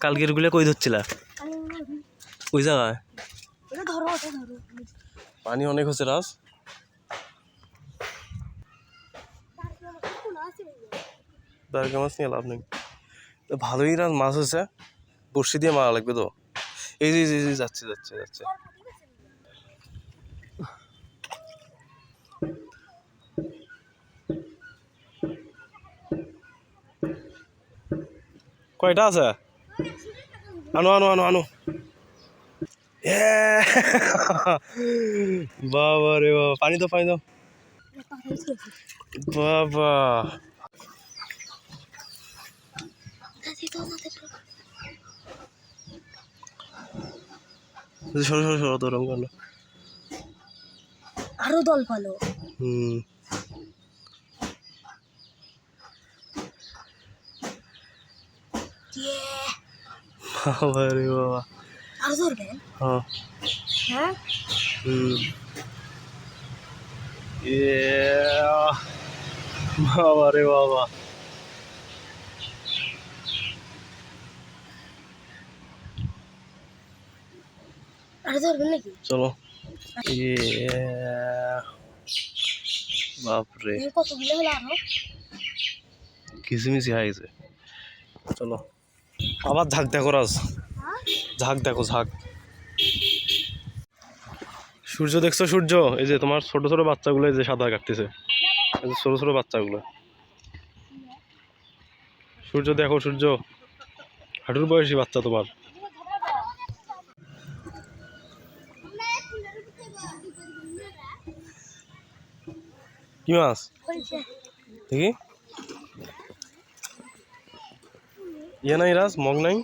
কালকের গুলো কই ধরছিলা? ওই জায়গায় পানি অনেক হচ্ছে রাজ। দাঁড়কে মাছ নিয়ে লাভ নেই, ভালোই রাজ মাছ হচ্ছে, বড়শি দিয়ে মারা লাগবে তো। এই যে যাচ্ছে যাচ্ছে যাচ্ছে। কয়টা আছে? আনো আনো আনো আনো। বাবা রে বাবা, পানি দাও পানি দাও। বাবা সরো সরো সরো, তোরম করলো আরো দল পালো। বাবা রে বাবা, আরো ধরবেন? হ্যাঁ হ্যাঁ বাবা রে বাবা। আরো ধরবেন নাকি? চলো। বাপরে কতগুলো হলো আরো? কিচিমিচি হয়ে গেছে। চলো আবার ঝাঁক দেখো রাজ, ঝাঁক দেখো ঝাঁক। সূর্য দেখছো? সূর্য এই যে তোমার ছোট ছোট বাচ্চাগুলো এই যে সাঁতার কাটতেছে, এই যে ছোট ছোট বাচ্চাগুলো। সূর্য দেখো, সূর্য হাঁটুর বয়সী বাচ্চা তোমার। কি মাছ দেখি? ইয়ে নাই রাজ, মগ নাই?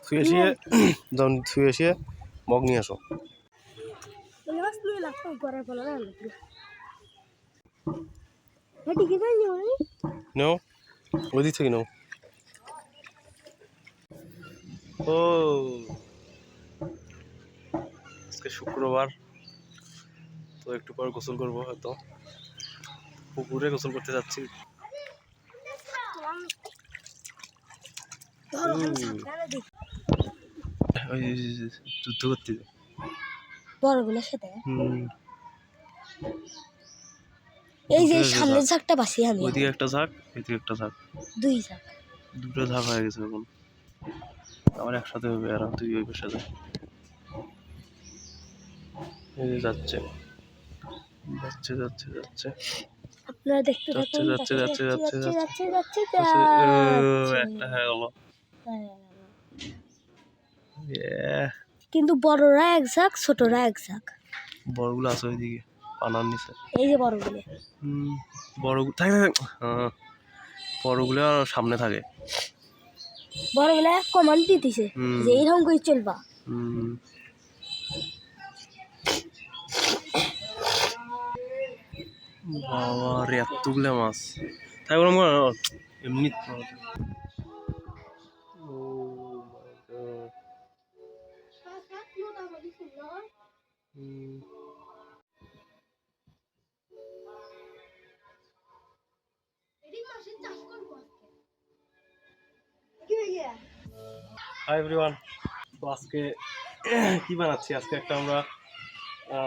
শুয়ে শুয়ে যখন শুয়ে শুয়ে মগ নিয়ে আসো। নেও ওই দিক থেকে নেও। ও আজকে শুক্রবার তো একটু পর গোসল করবো, হয়তো পুকুরে গোসল করতে যাচ্ছি। যুদ্ধ করতে বড়গুলোর সাথে এই যে সামনের ঝাঁকটা বাসি আমি। ওইদিকে একটা ঝাঁক, এদিকে একটা ঝাঁক, দুই ঝাঁক, দুটো ঝাঁক হয়ে গেছে এখন। আবার একসাথে হবে আর দুই ওই সাথে। এই যে যাচ্ছে যাচ্ছে যাচ্ছে যাচ্ছে, আপনারা দেখতে থাকুন। যাচ্ছে যাচ্ছে যাচ্ছে যাচ্ছে যাচ্ছে একটা হয়ে গেল। কিন্তু বড়রা এক ঝাঁক, ছোটরা এক ঝাঁক। বড়গুলো আছে ওইদিকে পানার নিচে। এই যে বড়গুলো, বড়গুলো থাকে, হ্যাঁ বড়গুলো সামনে থাকে। বড়গুলো কমান্ড দিতেছে যে এইরকম করে চলবা। বাবা রে এতগুলো মাছ, তাই বললাম এমনি। হাই এভরিওয়ান, তো আজকে কি বানাচ্ছি? আজকে একটা আমরা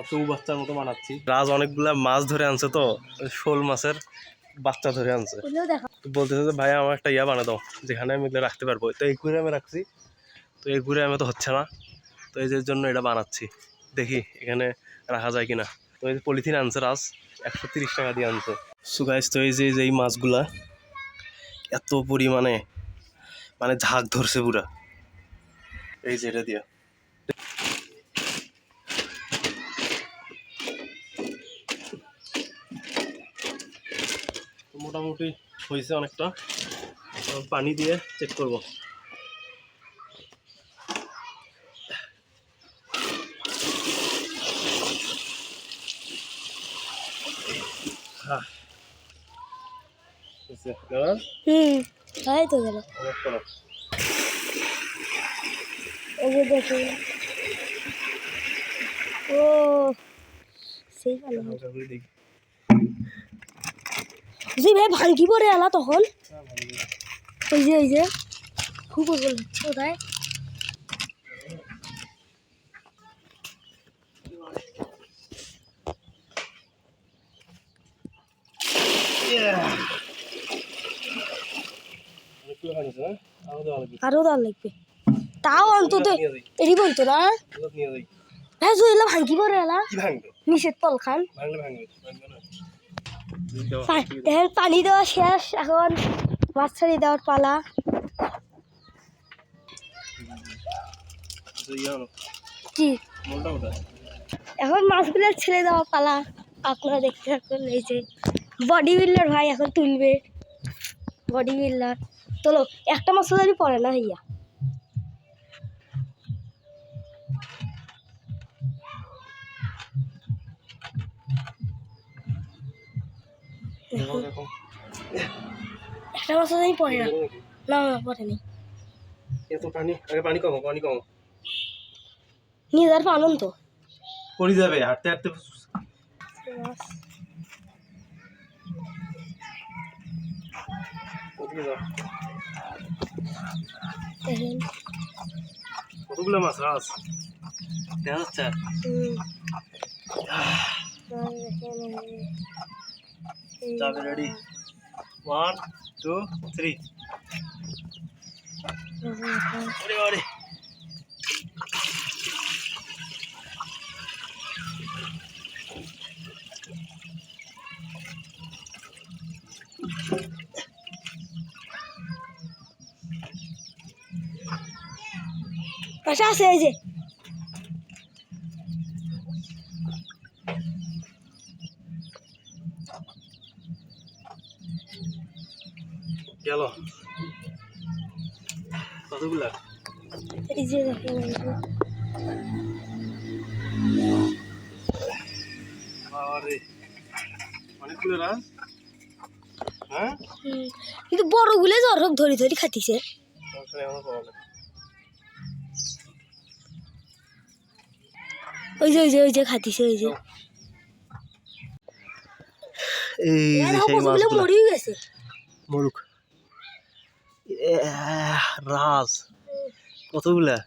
চৌবাচ্চার মতো বানাচ্ছি। রাজ অনেকগুলা মাছ ধরে আনছে, তো শোল মাছের বাচ্চা ধরে আনছে। তো বলতেছে যে ভাই আমার একটা ইয়া বানা দাও যেখানে আমি এগুলো রাখতে পারবো। তো এই ঘুরে আমি রাখছি, তো এই ঘুরে আমি তো হচ্ছে না, তো এই জন্য এটা বানাচ্ছি, দেখি এখানে রাখা যায় কিনা। তো এই যে পলিথিন আনছে রাজ, 130 টাকা দিয়ে আনছে। সো গাইস, তো এই যে এই মাছগুলা এত পরিমাণে মানে ঝাঁক ধরছে পুরা, এই যে এটা দিয়া। মোটামুটি হয়েছে অনেকটা, পানি দিয়ে চেক করবো। তাই তো গেল। এই যে দেখুন, ও সেই ভালো। যে ভাই ভাঙ্গি পড়ে এলা তখন ওই যে খুব কোথায় আরো দাম লাগবে তাও অন্তত এরই বলতো না হ্যাঁ জুইলা ভাঙ্গি পড়ে এলা নিচের তল খান এখন পানি দেওয়া শেষ এখন মাছ ছাড়িয়ে দেওয়ার পালা কি এখন মাছগুলো ছেড়ে দেওয়া পালা আপনারা দেখতে থাকুন এই যে বডি বিল্ডার ভাই এখন তুলবে বডি বিল্ডার তোলো একটা মাছ ধরি পড়ে না হইয়া একটা মাছ ধরি পড়ে না না না পড়ে নি পানি কম নিয়ে যাওয়ার পালন তো পড়ে যাবে হাঁটতে হাঁটতে কতগুলো মাছ রাস দেখা যাচ্ছে যাবে রেডি 1 2 3 ওরে ওরে পাশে আছে এই যে গেল কতগুলা এই যে দেখেন আরে অনেকগুলো রাস হ্যাঁ কিন্তু বড়গুলো জরক ধরি ধরি খাতিছে ওই যে খাতিছে ওই যে এই যে সেই মাছগুলো মরি গেছে মরুক রাস কতগুলা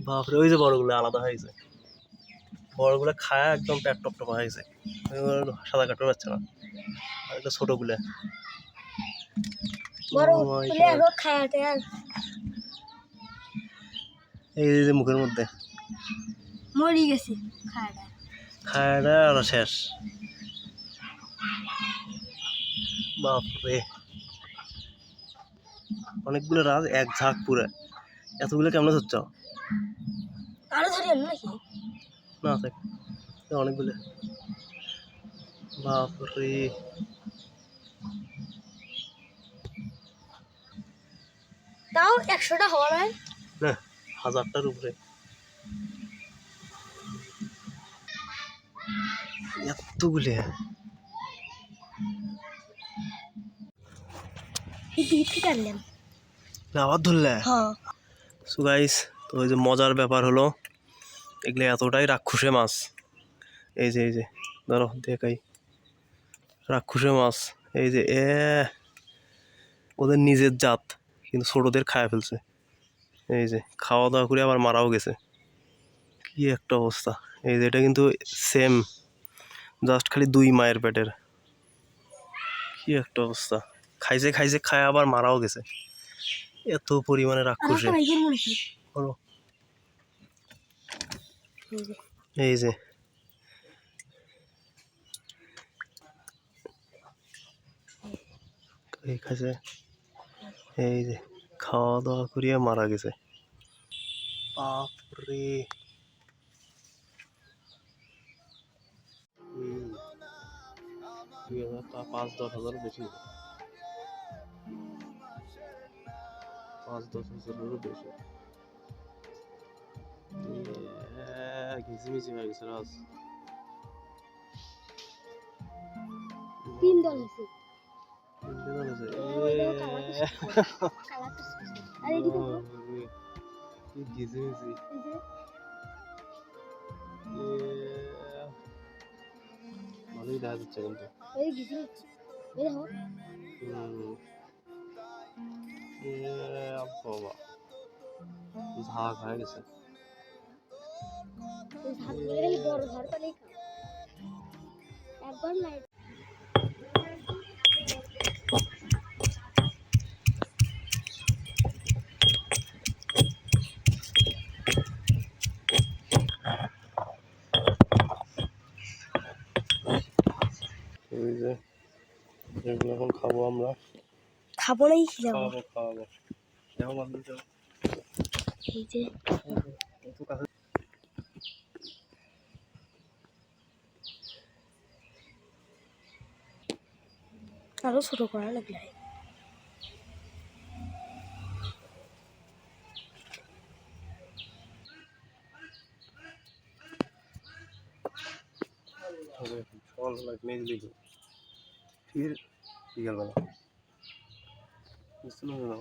বাপরে ওই যে বড়গুলো আলাদা হয়েছে বড়গুলো খায় একদম পেট টপ টপা হয়েছে সাদা কাটতে পারছে না আর এটা ছোটগুলা এই যে মুখের মধ্যে মরি গেছে খায়টা আর শেষ বাপরে অনেকগুলো রাজ এক ঝাঁক পুরে এতগুলো কেমন হচ্ছে আরো ধরি নাকি না থাক অনেকগুলো বাপরে তাও 100টা হওয়া নয় না 1000টার উপরে এতগুলো আবার ধরলে সো গাইস তো ওই যে মজার ব্যাপার হলো এগুলো এতটাই রাক্ষুসে মাছ এই যে ধরো দেখাই রাক্ষুসে মাছ এই যে ওদের নিজের জাত কিন্তু ছোটদের খায় ফেলছে এই যে খাওয়া দাওয়া করে আবার মারাও গেছে কি একটা অবস্থা এই যে এটা কিন্তু সেম জাস্ট খালি 2 মায়ের পেটের কি একটা অবস্থা খাইছে খায় আবার মারাও গেছে এত পরিমাণে রাক্ষুসে এই যে খাইছে এই যে খাওয়া দাওয়া করিয়া মারা গেছে বাপরে 5-10 হাজার বেশি 5-10 হাজারেরও বেশি ঘিচিমিচি হয়ে গেছে রাজ 3 দল আছে ঘিচিমিচি ভালোই দেখা যাচ্ছে কিন্তু এই গিয়ে এই দেখো বাবা ঝাঁক হয়ে গেছে ভাত করে বড় ঘর পালেই একবার নাই এই যে এগুলো এখন খাবো আমরা খাবো নাই খেলাম খাওয়াবো দেখো বান্ধবী এই যে আরো ছোট করা লাগলে সকালবেলা মেঘ দেখি ফির বিকালবেলা বুঝতে পারছো না